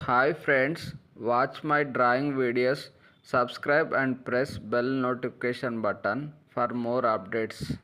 Hi friends, watch my drawing videos, subscribe and press bell notification button for more updates.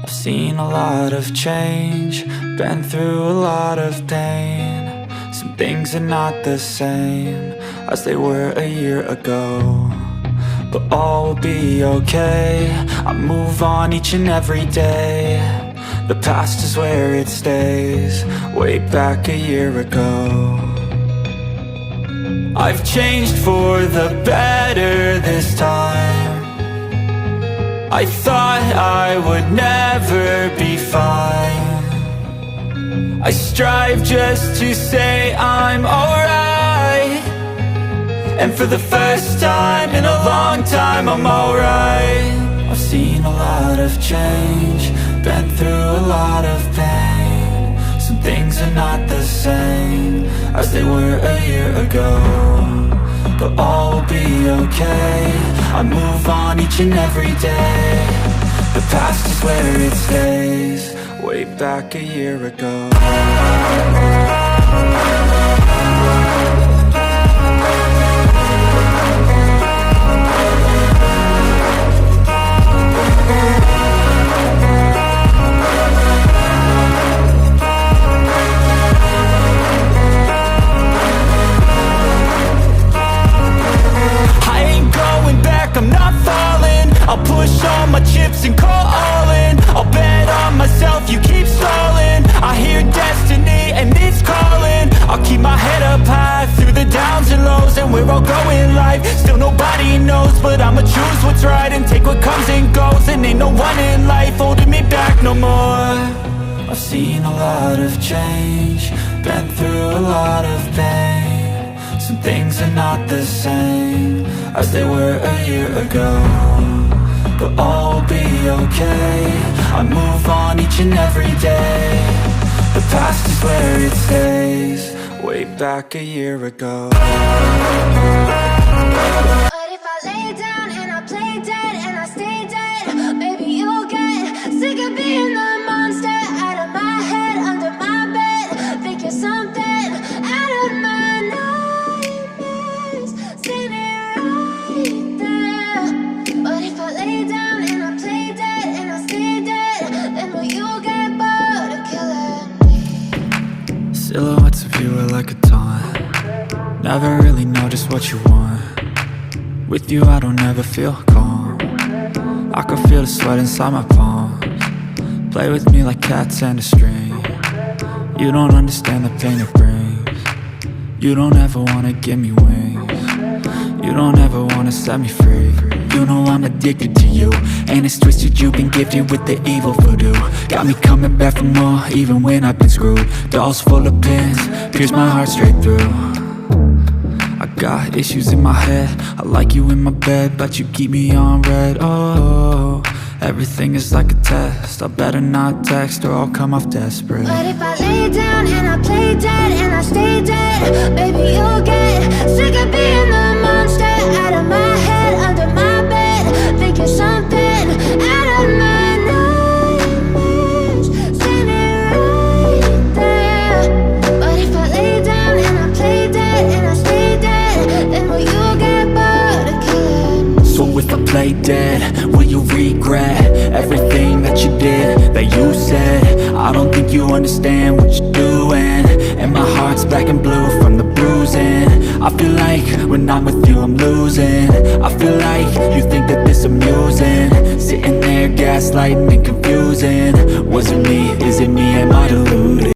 I've seen a lot of change, been through a lot of pain. Some things are not the same as they were a year ago, but all will be okay. I move on each and every day. The past is where it stays, way back a year ago. I've changed for the better this time. I thought I would never be fine. I strive just to say I'm alright, and for the first time in a long time I'm alright. I've seen a lot of change, been through a lot of pain. Some things are not the same as they were a year ago, but all will be okay. I move on each and every day. The past is where it stays, way back a year ago. I'm not falling, I'll push all my chips and call all in. I'll bet on myself, you keep stalling. I hear destiny and it's calling. I'll keep my head up high through the downs and lows, and where I'll go in life, still nobody knows. But I'ma choose what's right and take what comes and goes, and ain't no one in life holding me back no more. I've seen a lot of change, been through a lot of pain. Some things are not the same as they were a year ago, but all will be okay. I move on each and every day. The past is where it stays, way back a year ago. But if I lay down and I play dead and I stay dead, maybe you'll get sick of being the monster out of my head, under my bed. Think you're something out of my nightmares, standing right there. But if I lay down and I play dead and I stay dead, then will you get bored of killing me? Silhouettes of you are like a taunt. Never really know just what you want. With you I don't ever feel calm. I can feel the sweat inside my palms. Play with me like cats and a string. You don't understand the pain it brings. You don't ever wanna give me wings. You don't ever wanna set me free. You know I'm addicted to you, and it's twisted, you've been gifted with the evil voodoo. Got me coming back for more, even when I've been screwed. Dolls full of pins, pierce my heart straight through. I got issues in my head, I like you in my bed, but you keep me on red. Oh, everything is like a test, I better not text or I'll come off desperate. But if I lay down and I play dead and I stay dead, maybe you'll get sick of being the monster out of my head, under my bed. Think you're something out of my nightmares, standing right there. But if I lay down and I play dead and I stay dead, then will you get bored of killing me? So if I play dead, will you regret everything that you did, that you said? I don't think you understand what you're doing, and my heart's black and blue from the bruising. I feel like when I'm with you I'm losing. I feel like you think that this amusing, sitting there gaslighting and confusing. Was it me? Is it me? Am I deluded?